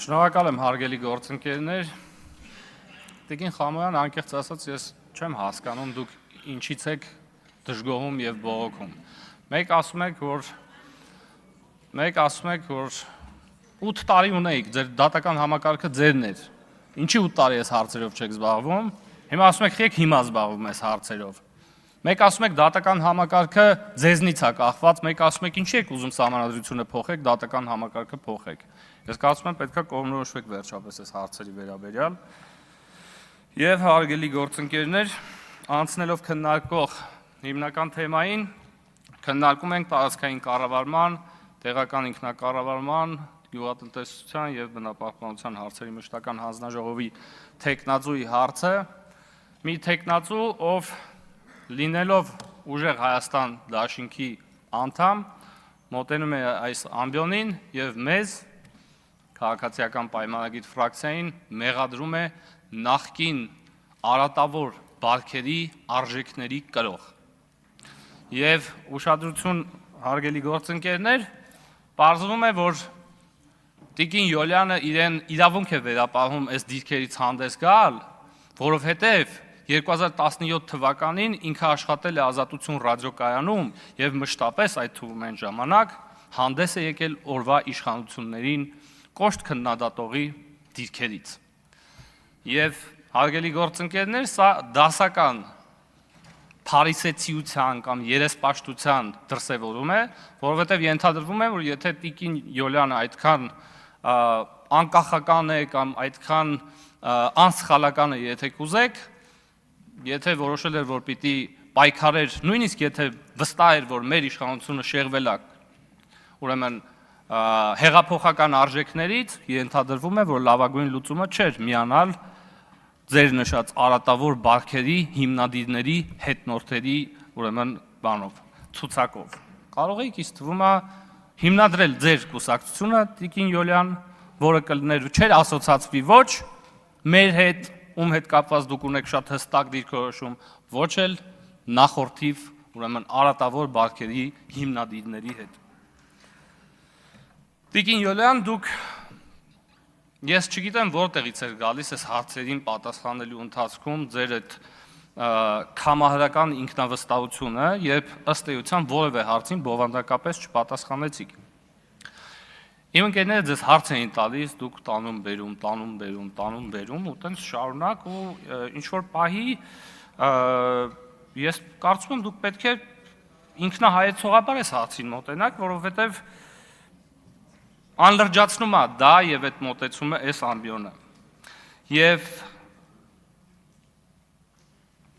Շնորհակալ եմ հարգելի գործընկերներ։ Տիկին Խամոյան, անկեղծ ասած, ես չեմ հասկանում դուք ինչից եք դժգոհում եւ բողոքում։ Մեկ ասում եք, որ 8 տարի ունեիք, ձեր դատական համակարգը ձերն էր։ Ինչի 8 տարի այս հարցերով չեք զբաղվում։ Հիմա ասում եք, եք հիմա զբաղվում ես հարցերով։ Մեկ ասում եք դատական համակարգը ձեզնից է կախված, մեկ ասում եք ինչի եք ուզում սահմանադրությունը փոխեք, դատական համակարգը փոխեք։ Ես կարծում եմ պետք է կողմնորոշվեք վերջապես այս հարցերի վերաբերյալ։ Եվ հարգելի գործընկերներ, անցնելով քննարկող հիմնական թեմային, քննարկում ենք տարածքային կառավարման, տեղական ինքնակառավարման, գյուղատնտեսության եւ բնապահպանության հարցերի մշտական հանձնաժողովի թեկնածուի հարցը։ Մի թեկնածու, ով լինելով ուժեղ Հայաստան դաշինքի անդամ, մոտենում է այս ամբիոնին եւ մեզ քաղաքացիական պայմանագիր ֆրակցիային մեղադրում է նախկին արատավոր բարքերի արժեքների կրող։ Եվ ուշադրություն հարգելի գործընկերներ, պարզվում է, որ Տիկին Յոլյանը իրեն իրավունք է վերապահում այս դիրքերից հանդես գալ, որովհետև 2017 թվականին ինքը աշխատել է Ազատություն ռադիոկայանում եւ մշտապես այդ թվում այն ժամանակ հանդես է եկել օրվա իշխանություններին կոշտ քննադատողի դիրքերից։ Եվ հարգելի գործընկերներ, սա դասական փարիսեցիության կամ երեսպաշտության դրսևորում է, որովհետեւ ենթադրվում է, որ եթե Տիկին Յոլյանը այդքան անկախական է կամ այդքան անսխալական է, եթե կուզեք, եթե որոշել էր, որ պիտի պայքարեր, նույնիսկ եթե վստահ էր, որ մեր իշխանությունը շեղվել է, ուրեմն հեղափոխական արժեքներից, ենթադրվում է, որ լավագույն լուծումը չէր միանալ ձեր նշած արատավոր բարքերի հիմնադիրների հետնորդերի, ուրեմն բանով, ցուցակով։ Կարող եք ինձ թվում է հիմնադրել ձեր կուսակցությունը, Տիկին Յոլյան, որը կլներ չէր ասոցացվի ոչ մեր հետ, ում հետ կապված դուք ունեք շատ հստակ դիրքորոշում, ոչ էլ նախորդիվ, ուրեմն արատավոր բարքերի հիմնադիրների հետ։ Տիկին Յոլյան, դուք ես չգիտեմ որտեղից էր գալիս այս հարցերին պատասխանելու ընթացքում ձեր այդ կամահարական ինքնավստահությունը, երբ ըստ էության որևէ հարցին բովանդակապես չպատասխանեցիք։ Իմ ընկերները ձեզ հարց էին տալիս, դուք տանում բերում ու տենց շարունակ ու ինչ-որ պահի ես կարծում եմ դուք պետք է ինքնահայեցողաբար այս հարցին մոտենաք, որովհետև անլրջացնում է դա եւ այդ մոտեցումը այս ամբիոնը։ Եվ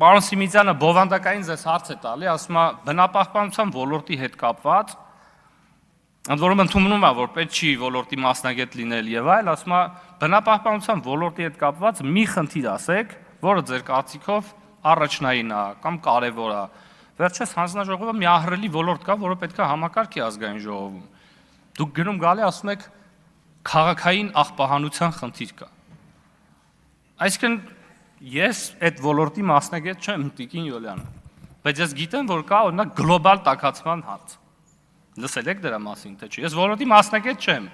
պարոն Սիմիզյանը բովանդակային ձեզ հարց է տալի, ասում է բնապահպանության ոլորտի հետ կապված, ընդ որում ընդունում է, որ պետք չի ոլորտի մասնագետ լինել եւ այլ, ասում է բնապահպանության ոլորտի հետ կապված մի խնդիր ասեք, որը ձեր կարծիքով առաջնային է կամ կարևոր է։ Վերջերս հանձնաժողովը մի ահռելի ոլորտ կա, որը պետք է համակարգի ազգային ժողովում։ Դուք գնում գալի ասում եք քաղաքային աղբահանության խնդիր կա։ Այսինքն ես այդ ոլորտի մասնագետ չեմ, Տիկին Յոլյանը, բայց ես գիտեմ, որ կա օրինակ գլոբալ տաքացման հարց։ Լսել եք դրա մասին, թե չէ։ Ես ոլորտի մասնագետ չեմ։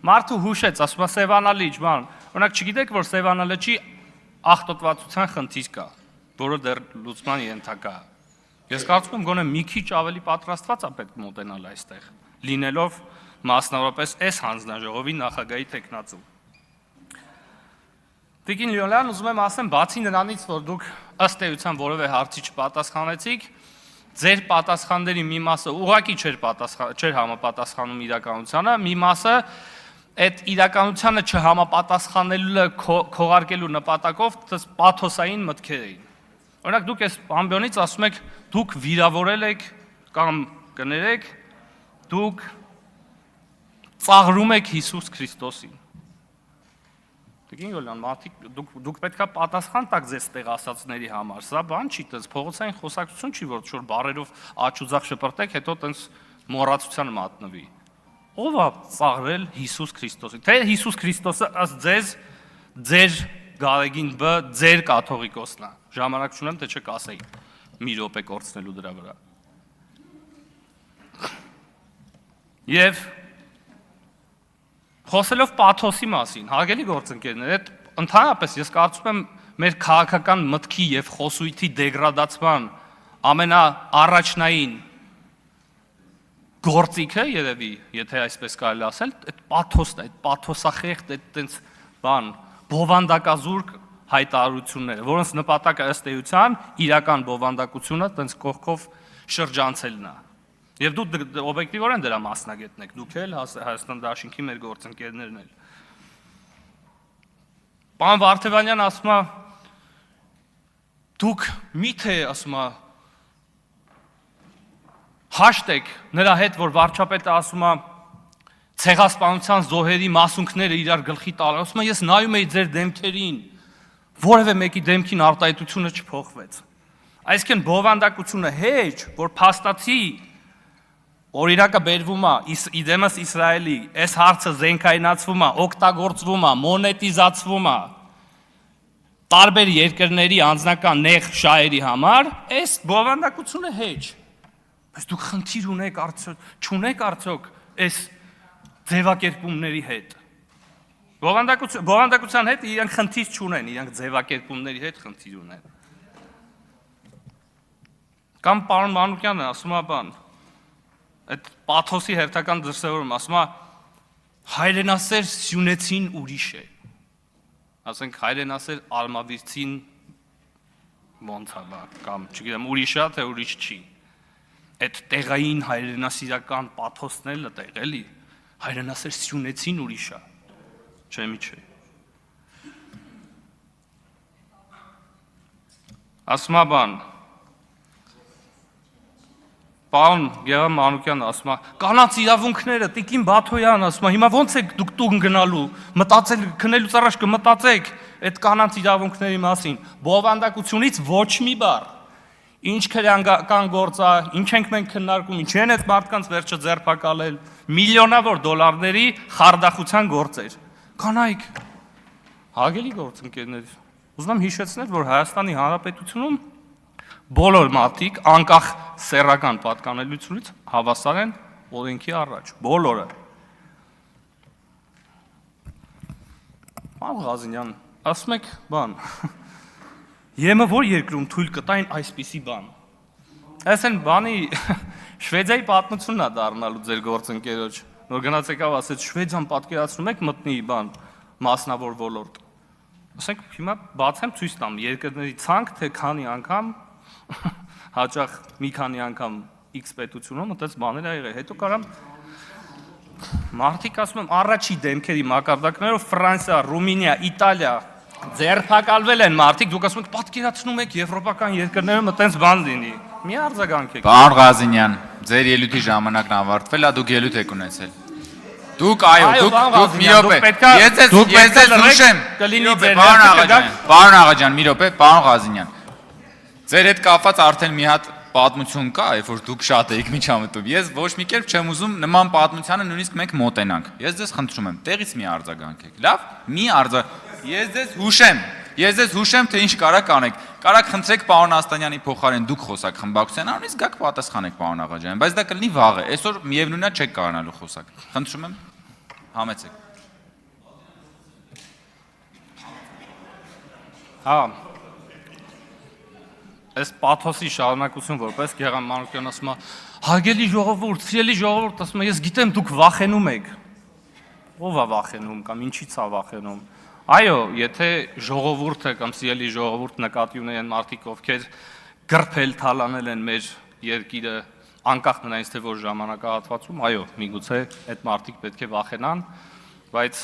Մարդու հուշեց, ասում է Սևանալիջ, բան։ Օրինակ չգիտեք, որ Սևանալիջի աղտոտվածության խնդիր կա, որը դեռ լուծման ենթակա է։ Ես կարծում եմ գոնե մի քիչ ավելի պատրաստված է պետք մոտենալ այստեղ, լինելով մասնավորապես այս հանձնաժողովի նախագահի թեկնածու։ Տիկին Յոլյան, ուզում եմ ասեմ, բացի նրանից, որ դուք ըստ էության որևէ հարցի չպատասխանեցիք, ձեր պատասխանների մի մասը ուղղակի չէր համապատասխանում իրականությանը, մի մասը այդ իրականությանը չհամապատասխանելը քողարկելու նպատակով պաթոսային մտքեր էին։ Օրինակ դուք այս ամբիոնից ասում եք, դուք վիրավորել եք կամ կներեք, դուք ծաղրում եք Հիսուս Քրիստոսին։ Տիկին Յոլյան, դուք պետքա պատասխան տաք ձեզ տեղ ասածների համար, սա բան չի, տենց փողոցային խոսակցություն չի, որ շուտ բարերով աչուձախ շպրտեք, հետո տենց մոռացության մատնվի։ Ո՞վ է ծաղրել Հիսուս Քրիստոսին։ Թե Հիսուս Քրիստոսը ըստ ձեզ ձեր գարեգին բ ձեր կաթողիկոսն է։ Ժամանակ չունեմ, թե չեք ասեի մի րոպե կորցնելու դրա վրա։ Եվ Խոսելով պաթոսի մասին, հարգելի գործընկերներ, այդ ընդհանրապես ես կարծում եմ մեր քաղաքական մտքի եւ խոսույթի դեգրադացման ամենաառաջնային գործիքը երևի, եթե այսպես կարելի ասել, այդ պաթոսն է, այդ պաթոսախեղդ, այդ տենց բան, բովանդակազուրկ հայտարարությունները, որոնց նպատակը ըստ էության իրական բովանդակությունը տենց կողքով շրջանցելն է։ Եվ դու օբյեկտիվորեն դրա մասնագետն եք, դուք էլ Հայաստան Դաշինքի մեր գործընկերներն էլ։ Պարոն Վարդևանյան ասում է, դուք միթե ասում է հաշտեք նրա հետ, որ վարչապետը ասում է ցեղասպանության զոհերի մասունքները իրար գլխի տալ, ասում է ես նայում էի ձեր դեմքերին, որևէ մեկի դեմքին արտահայտությունը չփոխվեց։ Այսինքն բովանդակությունը հեչ, որ փաստացի օրինակը բերվում է իդեմս Իսրայելի, այս հարցը զենքայնացվում է, օգտագործվում է, մոնետիզացվում է տարբեր երկրների անձնական նեղ շահերի համար, այս բովանդակությունը հեչ։ Բայց դուք խնդիր ունեք չունեք արդյոք այս ձևակերպումների հետ։ Բովանդակության հետ իրենք խնդիր չունեն, իրենք ձևակերպումների հետ խնդիր ունեն։ Կամ պարոն Մանուկյանը ասում է բան, այդ պաթոսի հերթական դրսևորում ասում է հայրենասեր սյունեցին ուրիշ է, ասենք հայրենասեր ալմավիրցին ոնց է բա, կամ չգիտեմ ուրիշ է, թե ուրիշ չի, այդ տեղային հայրենասիրական պաթոսն էլ տեղ էլի, հայրենասեր սյունեցին ուրիշ է, չէ մի չէ։ Ասում է բան, Պարոն Գեղամ Մանուկյանը ասում է, կանանց իրավունքները, Տիկին Բաթոյան ասում է, հիմա ոնց եք դուք տուն գնալու, մտածել, քնելուց առաջ կմտածեք այդ կանանց իրավունքների մասին, բովանդակությունից ոչ մի բառ, ինչ քրեական գործ է, ինչ ենք մենք քննարկում, ինչ են այդ մարդկանց վերջը ձերբակալել, միլիոնավոր դոլարների խարդախության գործեր, կանայք, հարգելի գործընկերներ, ուզում եմ հիշեցնել, որ Հայաստանի Հանրապետությունում բոլոր մարդիկ, անկախ սեռական պատկանելությունից հավասար են օրենքի առաջ, բոլորը։ Պարոն Ղազինյան, ասում եք բան, ԵՄ որ երկրում թույլ կտային այսպիսի բան։ Այս են բանի Շվեդիայի պատմությունն է դառնալու ձեր գործընկերոջ, որ գնաց եկավ ասեց Շվեդիան պատկերացնում եք մտնի բան մասնավոր ոլորտ։ Ասենք հիմա բացեմ ցույց տամ երկրների ցանկ, թե քանի անգամ հաճախ մի քանի անգամ X պետությունում այդպես բաներ ա եղել, հետո կարամ մարդիկ ասում եմ առաջի դեմքերի մակարդակներով Ֆրանսիա, Ռումինիա, Իտալիա ձերբակալվել են մարդիկ, դուք ասում եք պատկերացնում եք եվրոպական երկրներում այդպես բան լինի։ Մի արձագանքեք։ Պարոն Ղազինյան, ձեր ելույթի ժամանակն ավարտվել է, դուք ելույթ եք ունեցել։ Դուք այո, դուք մի րոպե։ Ես ձեզ հուշեմ։ Պարոն Աղաջան, մի րոպե, պարոն Ղազինյան։ Ձեր հետ կապված արդեն մի հատ պատմություն կա, երբ որ դուք շատ եք միջամտում։ Ես ոչ մի կերպ չեմ ուզում նման պատմությանը նույնիսկ մենք մոտենանք։ Ես ձեզ խնդրում եմ, տեղից մի արձագանքեք։ Լավ, մի Ես ձեզ հուշեմ, թե ինչ կարաք անեք։ Կարաք խնդրեք պարոն Աստանյանի փոխարեն դուք խոսակ խմբակցության անունից, գաք պատասխանեք պարոն Աղաջանյան, բայց դա կլինի վաղը։ Այսօր միևնույնն է չեք կարողանալու խոսակ։ Խնդրում եմ, համեցեք։ Հա։ Այս պաթոսի շարունակություն որպես Գեղամ Մանուկյան ասում է, հարգելի ժողովուրդ, սիրելի ժողովուրդ, ասում է, ես գիտեմ դուք վախենում եք։ Ո՞վ է վախենում կամ ինչի՞ց է վախենում։ Այո, եթե ժողովուրդը կամ սիրելի ժողովուրդ նկատի ունեն մարդիկ, ովքեր գրփել թալանել են մեր երկիրը, անկախ նրանից թե որ ժամանակահատվածում, այո, միգուցե այդ մարդիկ պետք է վախենան, բայց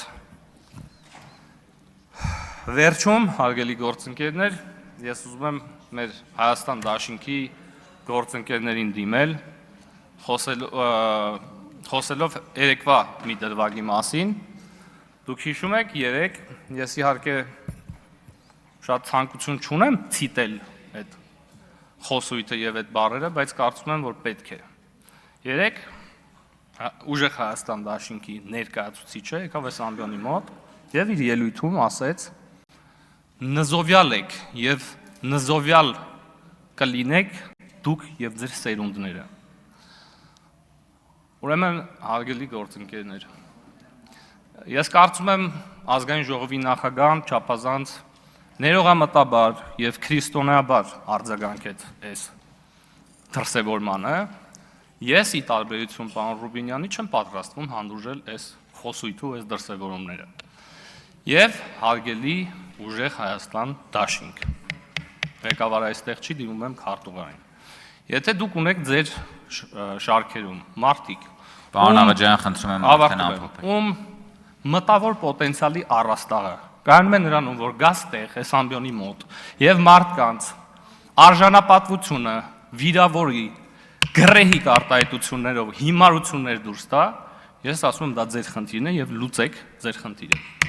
վերջում, հարգելի գործընկերներ, ես ուզում եմ մեր Հայաստան Դաշինքի գործընկերներին դիմել, խոսելով երեկվա մի դրվագի մասին, դուք հիշում եք երեկ, ես իհարկե շատ ցանկություն չունեմ ցիտել այդ խոսույթը եւ այդ բառերը, բայց կարծում եմ, որ պետք է։ Երեկ ուժեղ Հայաստան Դաշինքի ներկայացուցիչը եկավ այս ամբիոնի մոտ եւ իր ելույթում ասեց. նզովյալ եք եւ նզովյալ կլինեք դուք եւ ձեր սերունդները։ Ուրեմն հարգելի գործընկերներ, Ես կարծում եմ ազգային ժողովի նախագահան չափազանց ներողամտաբար եւ քրիստոնեաբար արձագանքեց այս դրսևորմանը։ Ես ի տարբերություն պարոն Ռուբինյանի չեմ պատրաստվում հանդուրժել այս խոսույթը ու այս դրսևորումները։ Եվ հարգելի ուժեղ Հայաստան դաշինք։ Ղեկավարը այստեղ չի, դիմում եմ քարտուղարին։ Եթե դուք ունեք ձեր շարքերում մարդիկ, Պարոն Աղաջյան, խնդրում եմ արդեն ամփոփեք։ Ում մտավոր պոտենցիալի առաստաղը կայանում է նրանում, որ գաս տեղ այս ամբիոնի մոտ եւ մարդկանց արժանապատվությունը վիրավորի գրեհիկ արտահայտություններով հիմարություններ դուրս տա, ես ասում եմ դա ձեր խնդիրն է եւ լուծեք ձեր խնդիրը։